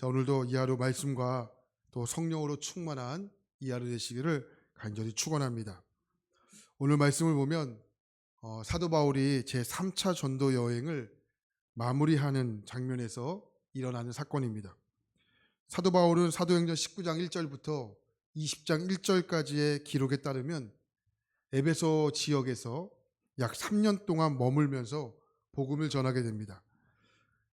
자, 오늘도 이 하루 말씀과 또 성령으로 충만한 이 하루 되시기를 간절히 축원합니다. 오늘 말씀을 보면 사도 바울이 제3차 전도 여행을 마무리하는 장면에서 일어나는 사건입니다. 사도 바울은 사도행전 19장 1절부터 20장 1절까지의 기록에 따르면 에베소 지역에서 약 3년 동안 머물면서 복음을 전하게 됩니다.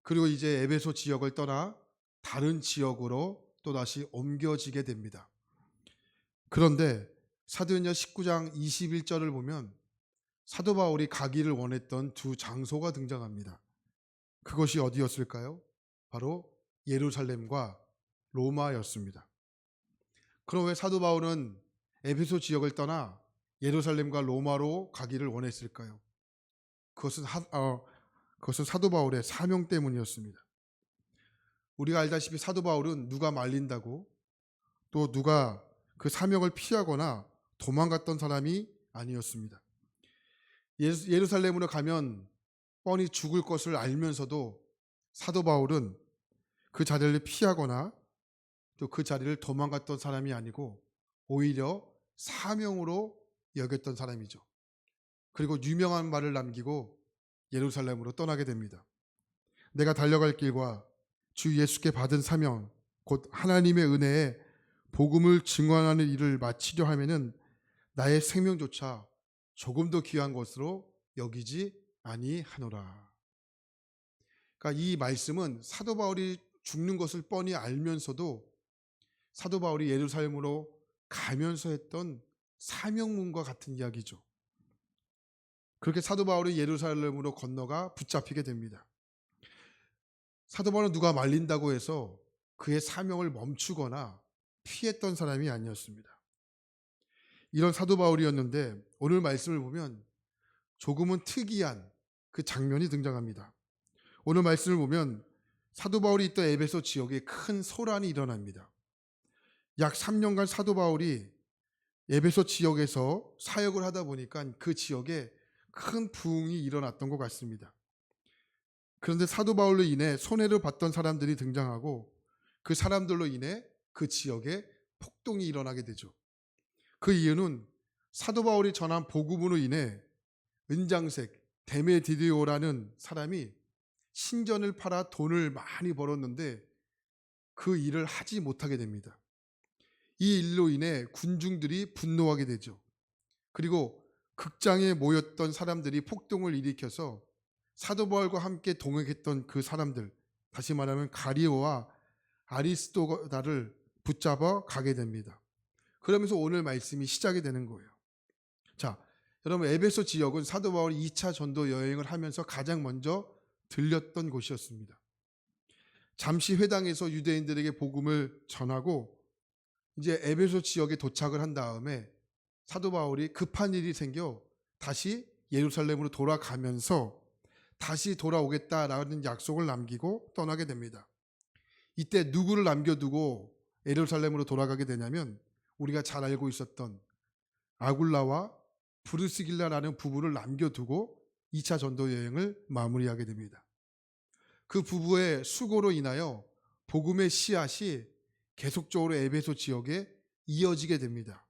그리고 이제 에베소 지역을 떠나 다른 지역으로 또다시 옮겨지게 됩니다. 그런데 사도행전 19장 21절을 보면 사도 바울이 가기를 원했던 두 장소가 등장합니다. 그것이 어디였을까요? 바로 예루살렘과 로마였습니다. 그럼 왜 사도 바울은 에베소 지역을 떠나 예루살렘과 로마로 가기를 원했을까요? 그것은 사도 바울의 사명 때문이었습니다. 우리가 알다시피 사도 바울은 누가 말린다고 또 누가 그 사명을 피하거나 도망갔던 사람이 아니었습니다. 예루살렘으로 가면 뻔히 죽을 것을 알면서도 사도 바울은 그 자리를 피하거나 또 그 자리를 도망갔던 사람이 아니고 오히려 사명으로 여겼던 사람이죠. 그리고 유명한 말을 남기고 예루살렘으로 떠나게 됩니다. 내가 달려갈 길과 주 예수께 받은 사명, 곧 하나님의 은혜에 복음을 증언하는 일을 마치려 하면은 나의 생명조차 조금 더 귀한 것으로 여기지 아니하노라. 그러니까 이 말씀은 사도 바울이 죽는 것을 뻔히 알면서도 사도 바울이 예루살렘으로 가면서 했던 사명문과 같은 이야기죠. 그렇게 사도 바울이 예루살렘으로 건너가 붙잡히게 됩니다. 사도 바울은 누가 말린다고 해서 그의 사명을 멈추거나 피했던 사람이 아니었습니다. 이런 사도 바울이었는데 오늘 말씀을 보면 조금은 특이한 그 장면이 등장합니다. 오늘 말씀을 보면 사도 바울이 있던 에베소 지역에 큰 소란이 일어납니다. 약 3년간 사도 바울이 에베소 지역에서 사역을 하다 보니까 그 지역에 큰 부흥이 일어났던 것 같습니다. 그런데 사도 바울로 인해 손해를 봤던 사람들이 등장하고 그 사람들로 인해 그 지역에 폭동이 일어나게 되죠. 그 이유는 사도 바울이 전한 복음으로 인해 은장색 데메디디오라는 사람이 신전을 팔아 돈을 많이 벌었는데 그 일을 하지 못하게 됩니다. 이 일로 인해 군중들이 분노하게 되죠. 그리고 극장에 모였던 사람들이 폭동을 일으켜서 사도 바울과 함께 동행했던 그 사람들, 다시 말하면 가리오와 아리스도다를 붙잡아 가게 됩니다. 그러면서 오늘 말씀이 시작이 되는 거예요. 자, 여러분 에베소 지역은 사도 바울이 2차 전도 여행을 하면서 가장 먼저 들렸던 곳이었습니다. 잠시 회당에서 유대인들에게 복음을 전하고 이제 에베소 지역에 도착을 한 다음에 사도 바울이 급한 일이 생겨 다시 예루살렘으로 돌아가면서 다시 돌아오겠다라는 약속을 남기고 떠나게 됩니다. 이때 누구를 남겨두고 예루살렘으로 돌아가게 되냐면 우리가 잘 알고 있었던 아굴라와 브르스길라라는 부부를 남겨두고 2차 전도 여행을 마무리하게 됩니다. 그 부부의 수고로 인하여 복음의 씨앗이 계속적으로 에베소 지역에 이어지게 됩니다.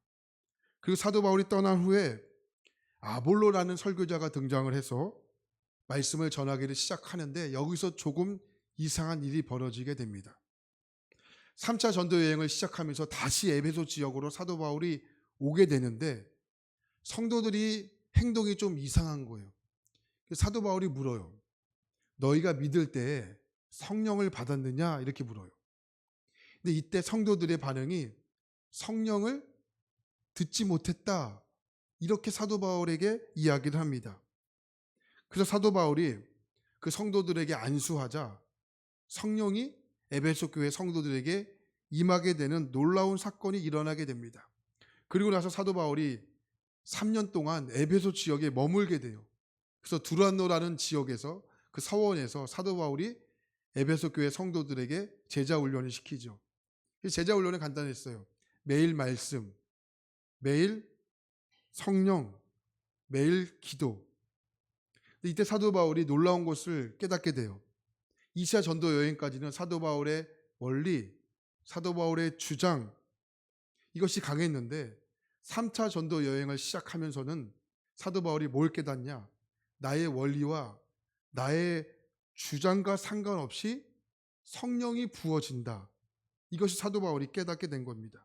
그리고 사도 바울이 떠난 후에 아볼로라는 설교자가 등장을 해서 말씀을 전하기를 시작하는데 여기서 조금 이상한 일이 벌어지게 됩니다. 3차 전도 여행을 시작하면서 다시 에베소 지역으로 사도 바울이 오게 되는데 성도들이 행동이 좀 이상한 거예요. 사도 바울이 물어요. 너희가 믿을 때 성령을 받았느냐? 이렇게 물어요. 근데 이때 성도들의 반응이 성령을 듣지 못했다. 이렇게 사도 바울에게 이야기를 합니다. 그래서 사도 바울이 그 성도들에게 안수하자 성령이 에베소 교회 성도들에게 임하게 되는 놀라운 사건이 일어나게 됩니다. 그리고 나서 사도 바울이 3년 동안 에베소 지역에 머물게 돼요. 그래서 두란노라는 지역에서 그 서원에서 사도 바울이 에베소 교회 성도들에게 제자 훈련을 시키죠. 제자 훈련은 간단했어요. 매일 말씀, 매일 성령, 매일 기도. 이때 사도 바울이 놀라운 것을 깨닫게 돼요. 2차 전도 여행까지는 사도 바울의 원리, 사도 바울의 주장, 이것이 강했는데 3차 전도 여행을 시작하면서는 사도 바울이 뭘 깨닫냐? 나의 원리와 나의 주장과 상관없이 성령이 부어진다. 이것이 사도 바울이 깨닫게 된 겁니다.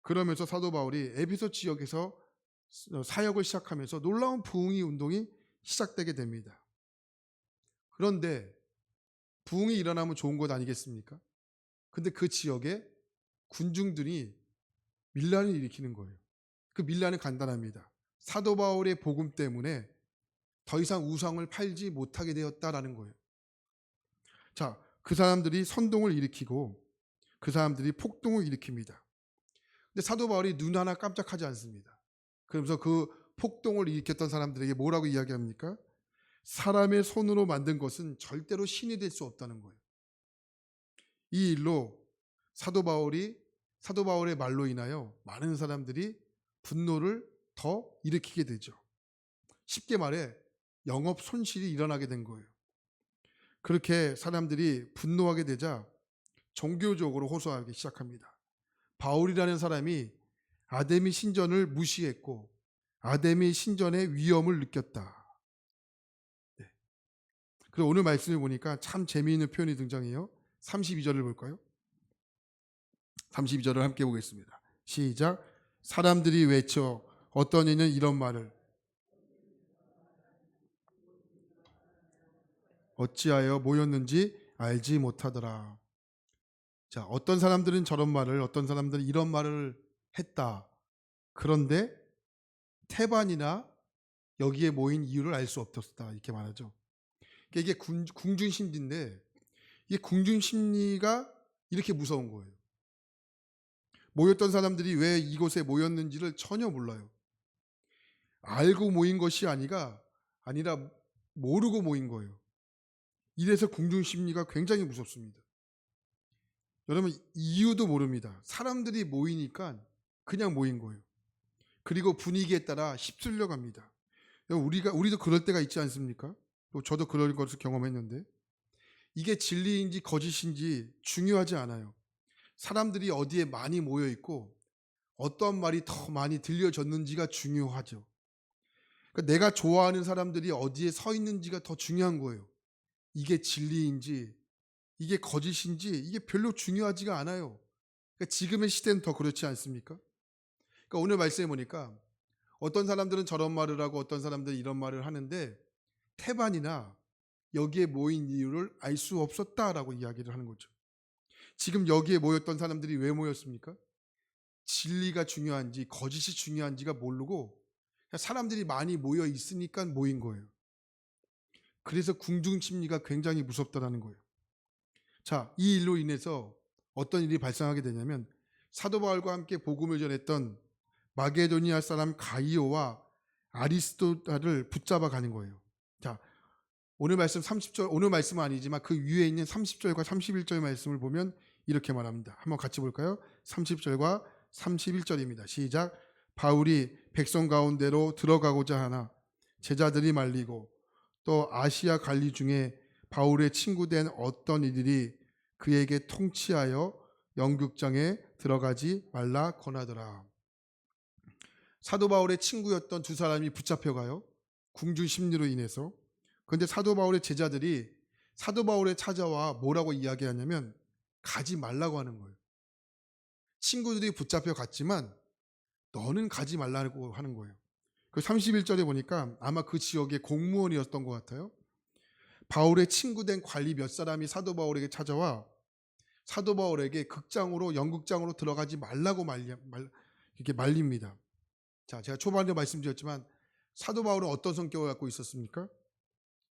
그러면서 사도 바울이 에베소 지역에서 사역을 시작하면서 놀라운 부흥의 운동이 시작되게 됩니다. 그런데 부흥이 일어나면 좋은 것 아니겠습니까? 근데 그 지역에 군중들이 밀란을 일으키는 거예요. 그 밀란은 간단합니다. 사도 바울의 복음 때문에 더 이상 우상을 팔지 못하게 되었다라는 거예요. 자, 그 사람들이 선동을 일으키고 그 사람들이 폭동을 일으킵니다. 근데 사도 바울이 눈 하나 깜짝하지 않습니다. 그러면서 그 폭동을 일으켰던 사람들에게 뭐라고 이야기합니까? 사람의 손으로 만든 것은 절대로 신이 될 수 없다는 거예요. 이 일로 사도 바울의 말로 인하여 많은 사람들이 분노를 더 일으키게 되죠. 쉽게 말해 영업 손실이 일어나게 된 거예요. 그렇게 사람들이 분노하게 되자 종교적으로 호소하기 시작합니다. 바울이라는 사람이 아데미 신전을 무시했고 아데미 신전의 위험을 느꼈다. 네. 그리고 오늘 말씀을 보니까 참 재미있는 표현이 등장해요. 32절을 볼까요? 32절을 함께 보겠습니다. 시작. 사람들이 외쳐 어떤 이는 이런 말을 어찌하여 모였는지 알지 못하더라. 자, 어떤 사람들은 저런 말을, 어떤 사람들은 이런 말을 했다. 그런데 태반이나 여기에 모인 이유를 알 수 없었다. 이렇게 말하죠. 이게 궁중심리인데 이게 궁중심리가 이렇게 무서운 거예요. 모였던 사람들이 왜 이곳에 모였는지를 전혀 몰라요. 알고 모인 것이 아니라 모르고 모인 거예요. 이래서 궁중심리가 굉장히 무섭습니다. 여러분 이유도 모릅니다. 사람들이 모이니까 그냥 모인 거예요. 그리고 분위기에 따라 휩쓸려 갑니다. 우리도 그럴 때가 있지 않습니까? 저도 그럴 것을 경험했는데 이게 진리인지 거짓인지 중요하지 않아요. 사람들이 어디에 많이 모여 있고 어떤 말이 더 많이 들려졌는지가 중요하죠. 그러니까 내가 좋아하는 사람들이 어디에 서 있는지가 더 중요한 거예요. 이게 진리인지 이게 거짓인지 이게 별로 중요하지가 않아요. 그러니까 지금의 시대는 더 그렇지 않습니까? 그러니까 오늘 말씀해 보니까 어떤 사람들은 저런 말을 하고 어떤 사람들은 이런 말을 하는데 태반이나 여기에 모인 이유를 알 수 없었다라고 이야기를 하는 거죠. 지금 여기에 모였던 사람들이 왜 모였습니까? 진리가 중요한지 거짓이 중요한지가 모르고 사람들이 많이 모여 있으니까 모인 거예요. 그래서 궁중심리가 굉장히 무섭다라는 거예요. 자, 이 일로 인해서 어떤 일이 발생하게 되냐면 사도 바울과 함께 복음을 전했던 마게도니아 사람 가이오와 아리스도다를 붙잡아 가는 거예요. 자, 오늘 말씀 30절, 오늘 말씀은 아니지만 그 위에 있는 30절과 31절 말씀을 보면 이렇게 말합니다. 한번 같이 볼까요? 30절과 31절입니다. 시작. 바울이 백성 가운데로 들어가고자 하나 제자들이 말리고 또 아시아 갈리 중에 바울의 친구된 어떤 이들이 그에게 통치하여 영국장에 들어가지 말라 권하더라. 사도 바울의 친구였던 두 사람이 붙잡혀가요. 궁중 심리로 인해서. 그런데 사도 바울의 제자들이 사도 바울에 찾아와 뭐라고 이야기하냐면 가지 말라고 하는 거예요. 친구들이 붙잡혀 갔지만 너는 가지 말라고 하는 거예요. 그 31절에 보니까 아마 그 지역의 공무원이었던 것 같아요. 바울의 친구된 관리 몇 사람이 사도 바울에게 찾아와 사도 바울에게 영국장으로 들어가지 말라고 이렇게 말립니다. 자, 제가 초반에 말씀드렸지만 사도 바울은 어떤 성격을 갖고 있었습니까?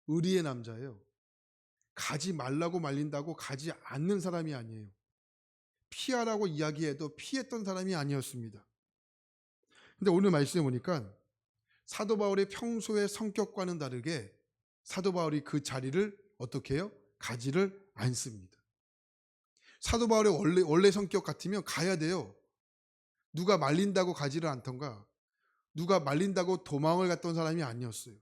의리의 남자예요. 가지 말라고 말린다고 가지 않는 사람이 아니에요. 피하라고 이야기해도 피했던 사람이 아니었습니다. 근데 오늘 말씀해 보니까 사도 바울의 평소의 성격과는 다르게 사도 바울이 그 자리를 어떻게 해요? 가지를 않습니다. 사도 바울의 원래 성격 같으면 가야 돼요. 누가 말린다고 가지를 않던가 누가 말린다고 도망을 갔던 사람이 아니었어요.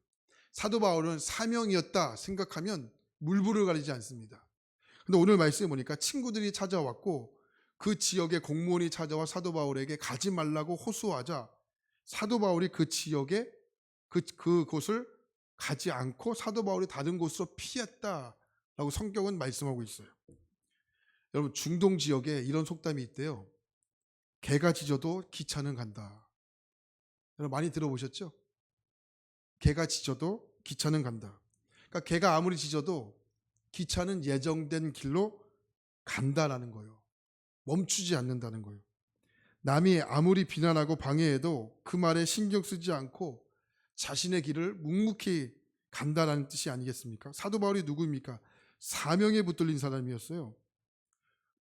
사도 바울은 사명이었다 생각하면 물불을 가리지 않습니다. 근데 오늘 말씀에 보니까 친구들이 찾아왔고 그 지역의 공무원이 찾아와 사도 바울에게 가지 말라고 호소하자 사도 바울이 그 지역에 그곳을 가지 않고 사도 바울이 다른 곳으로 피했다라고 성경은 말씀하고 있어요. 여러분 중동 지역에 이런 속담이 있대요. 개가 짖어도 기차는 간다. 여러분 많이 들어보셨죠? 개가 짖어도 기차는 간다. 그러니까 개가 아무리 짖어도 기차는 예정된 길로 간다라는 거예요. 멈추지 않는다는 거예요. 남이 아무리 비난하고 방해해도 그 말에 신경 쓰지 않고 자신의 길을 묵묵히 간다라는 뜻이 아니겠습니까? 사도 바울이 누구입니까? 사명에 붙들린 사람이었어요.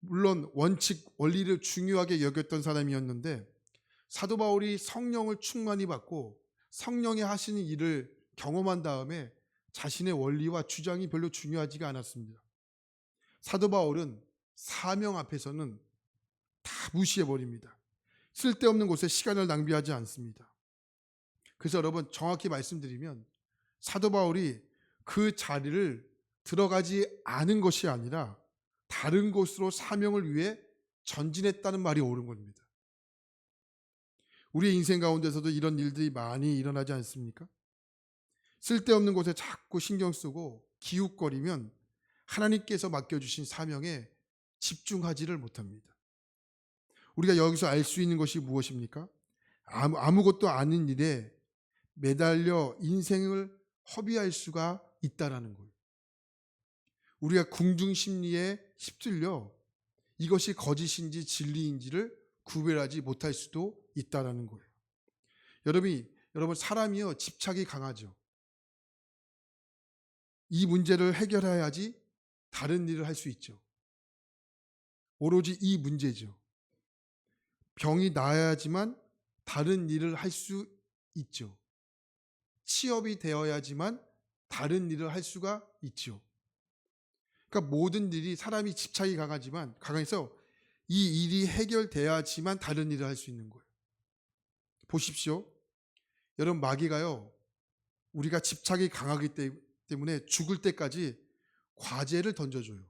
물론 원칙, 원리를 중요하게 여겼던 사람이었는데 사도 바울이 성령을 충만히 받고 성령이 하시는 일을 경험한 다음에 자신의 원리와 주장이 별로 중요하지가 않았습니다. 사도 바울은 사명 앞에서는 다 무시해버립니다. 쓸데없는 곳에 시간을 낭비하지 않습니다. 그래서 여러분 정확히 말씀드리면 사도 바울이 그 자리를 들어가지 않은 것이 아니라 다른 곳으로 사명을 위해 전진했다는 말이 옳은 겁니다. 우리의 인생 가운데서도 이런 일들이 많이 일어나지 않습니까? 쓸데없는 곳에 자꾸 신경 쓰고 기웃거리면 하나님께서 맡겨주신 사명에 집중하지를 못합니다. 우리가 여기서 알 수 있는 것이 무엇입니까? 아무것도 아닌 일에 매달려 인생을 허비할 수가 있다라는 거예요. 우리가 궁중심리에 휩쓸려 이것이 거짓인지 진리인지를 구별하지 못할 수도 있다라는 거예요. 여러분 사람이요 집착이 강하죠. 이 문제를 해결해야지 다른 일을 할 수 있죠. 오로지 이 문제죠. 병이 나아야지만 다른 일을 할 수 있죠. 취업이 되어야지만 다른 일을 할 수가 있죠. 그러니까 모든 일이 사람이 집착이 강해서 이 일이 해결돼야지만 다른 일을 할 수 있는 거예요. 보십시오. 여러분 마귀가요. 우리가 집착이 강하기 때문에 죽을 때까지 과제를 던져줘요.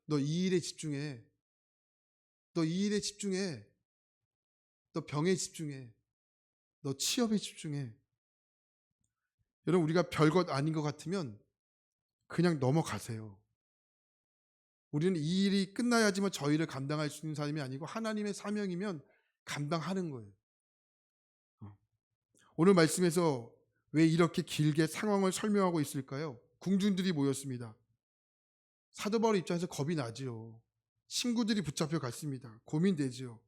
너 이 일에 집중해. 너 이 일에 집중해. 너 병에 집중해. 너 취업에 집중해. 여러분 우리가 별것 아닌 것 같으면 그냥 넘어가세요. 우리는 이 일이 끝나야지만 저 일을 감당할 수 있는 사람이 아니고 하나님의 사명이면 감당하는 거예요. 오늘 말씀에서 왜 이렇게 길게 상황을 설명하고 있을까요? 궁중들이 모였습니다. 사도 바울 입장에서 겁이 나지요. 친구들이 붙잡혀 갔습니다. 고민되지요.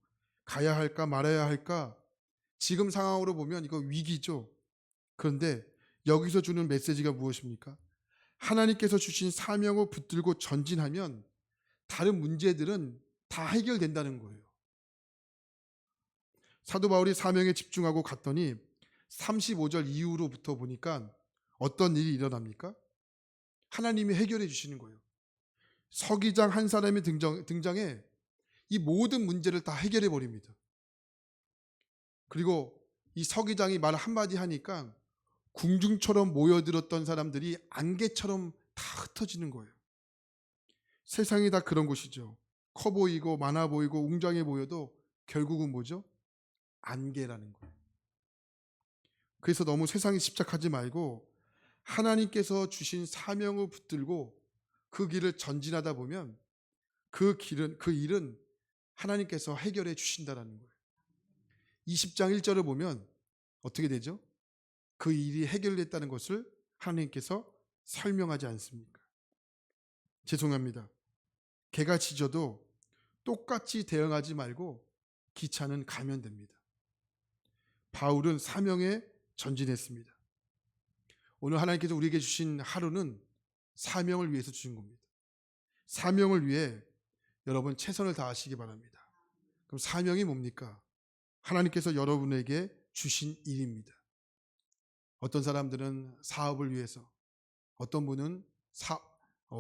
가야 할까 말아야 할까? 지금 상황으로 보면 이거 위기죠. 그런데 여기서 주는 메시지가 무엇입니까? 하나님께서 주신 사명을 붙들고 전진하면 다른 문제들은 다 해결된다는 거예요. 사도 바울이 사명에 집중하고 갔더니 35절 이후로부터 보니까 어떤 일이 일어납니까? 하나님이 해결해 주시는 거예요. 서기장 한 사람이 등장해 이 모든 문제를 다 해결해 버립니다. 그리고 이 서기장이 말 한마디 하니까 궁중처럼 모여들었던 사람들이 안개처럼 다 흩어지는 거예요. 세상이 다 그런 곳이죠. 커 보이고 많아 보이고 웅장해 보여도 결국은 뭐죠? 안개라는 거예요. 그래서 너무 세상에 집착하지 말고 하나님께서 주신 사명을 붙들고 그 길을 전진하다 보면 그 일은 하나님께서 해결해 주신다라는 거예요. 20장 1절을 보면 어떻게 되죠? 그 일이 해결됐다는 것을 하나님께서 설명하지 않습니까? 죄송합니다. 개가 짖어도 똑같이 대응하지 말고 기차는 가면 됩니다. 바울은 사명에 전진했습니다. 오늘 하나님께서 우리에게 주신 하루는 사명을 위해서 주신 겁니다. 사명을 위해 여러분 최선을 다하시기 바랍니다. 그럼 사명이 뭡니까? 하나님께서 여러분에게 주신 일입니다. 어떤 사람들은 사업을 위해서, 어떤 분은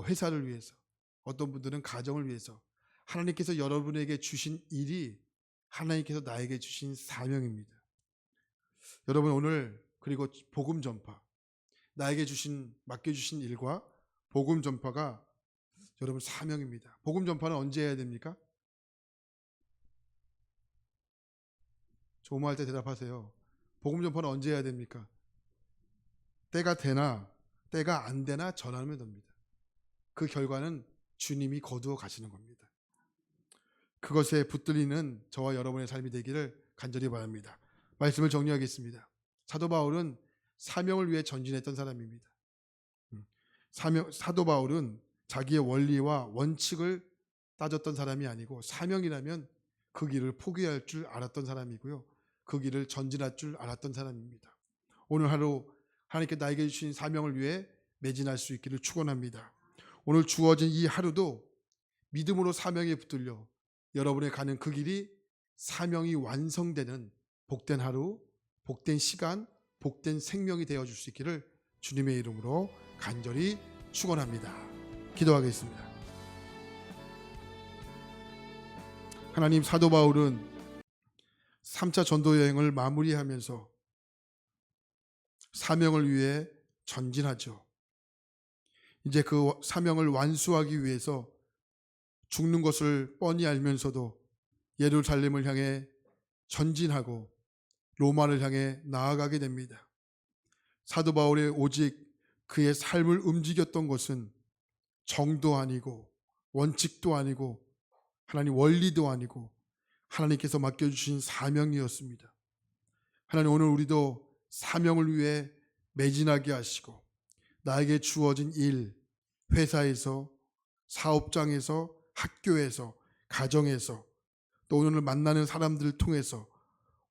회사를 위해서, 어떤 분들은 가정을 위해서 하나님께서 여러분에게 주신 일이 하나님께서 나에게 주신 사명입니다. 여러분 오늘 그리고 복음 전파, 나에게 맡겨주신 일과 복음 전파가 여러분 사명입니다. 복음 전파는 언제 해야 됩니까? 조모할 때 대답하세요. 복음 전파는 언제 해야 됩니까? 때가 되나 때가 안 되나 전하면 됩니다. 그 결과는 주님이 거두어 가시는 겁니다. 그것에 붙들리는 저와 여러분의 삶이 되기를 간절히 바랍니다. 말씀을 정리하겠습니다. 사도 바울은 사명을 위해 전진했던 사람입니다. 사도 바울은 자기의 원리와 원칙을 따졌던 사람이 아니고 사명이라면 그 길을 포기할 줄 알았던 사람이고요. 그 길을 전진할 줄 알았던 사람입니다. 오늘 하루 하나님께 나에게 주신 사명을 위해 매진할 수 있기를 축원합니다. 오늘 주어진 이 하루도 믿음으로 사명에 붙들려 여러분의 가는 그 길이 사명이 완성되는 복된 하루, 복된 시간, 복된 생명이 되어줄 수 있기를 주님의 이름으로 간절히 축원합니다. 기도하겠습니다. 하나님, 사도 바울은 3차 전도 여행을 마무리하면서 사명을 위해 전진하죠. 이제 그 사명을 완수하기 위해서 죽는 것을 뻔히 알면서도 예루살렘을 향해 전진하고 로마를 향해 나아가게 됩니다. 사도 바울의 오직 그의 삶을 움직였던 것은 정도 아니고 원칙도 아니고 하나님 원리도 아니고 하나님께서 맡겨주신 사명이었습니다. 하나님, 오늘 우리도 사명을 위해 매진하게 하시고 나에게 주어진 일, 회사에서, 사업장에서, 학교에서, 가정에서, 또 오늘 만나는 사람들을 통해서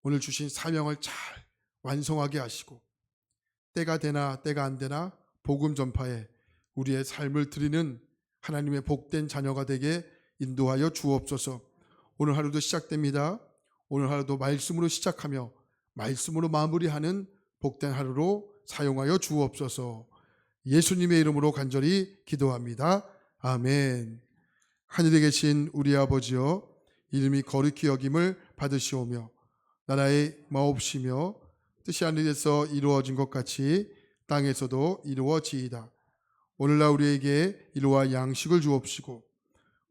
오늘 주신 사명을 잘 완성하게 하시고 때가 되나 때가 안 되나 복음 전파에 우리의 삶을 드리는 하나님의 복된 자녀가 되게 인도하여 주옵소서. 오늘 하루도 시작됩니다. 오늘 하루도 말씀으로 시작하며 말씀으로 마무리하는 복된 하루로 사용하여 주옵소서. 예수님의 이름으로 간절히 기도합니다. 아멘. 하늘에 계신 우리 아버지여, 이름이 거룩히 여김을 받으시오며 나라의 마옵시며 뜻이 하늘에서 이루어진 것 같이 땅에서도 이루어지이다. 오늘날 우리에게 일용할 양식을 주옵시고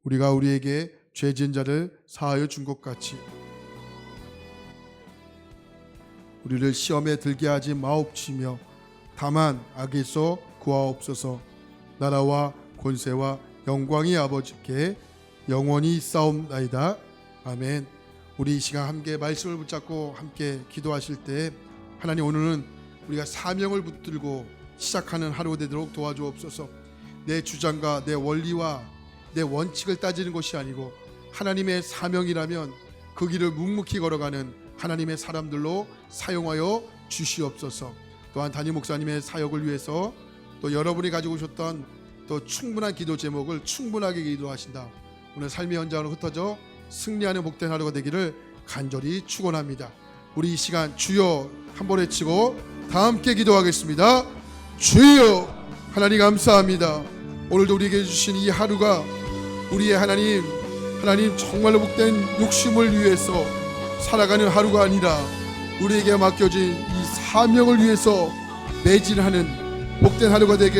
우리가 우리에게 죄 지은 자를 사하여 준 것 같이 우리를 시험에 들게 하지 마옵시며 다만 악에서 구하옵소서. 나라와 권세와 영광이 아버지께 영원히 있사옵나이다. 아멘. 우리 이 시간 함께 말씀을 붙잡고 함께 기도하실 때 하나님, 오늘은 우리가 사명을 붙들고 시작하는 하루 되도록 도와주옵소서. 내 주장과 내 원리와 내 원칙을 따지는 것이 아니고 하나님의 사명이라면 그 길을 묵묵히 걸어가는 하나님의 사람들로 사용하여 주시옵소서. 또한 담임 목사님의 사역을 위해서 또 여러분이 가지고 오셨던 또 충분한 기도 제목을 충분하게 기도하신다. 오늘 삶의 현장으로 흩어져 승리하는 복된 하루가 되기를 간절히 축원합니다. 우리 이 시간 주여 한번 외치고 다 함께 기도하겠습니다. 주여, 하나님 감사합니다. 오늘도 우리에게 주신 이 하루가 우리의 하나님 정말로 복된 욕심을 위해서 살아가는 하루가 아니라 우리에게 맡겨진 이 사명을 위해서 매진하는 복된 하루가 되길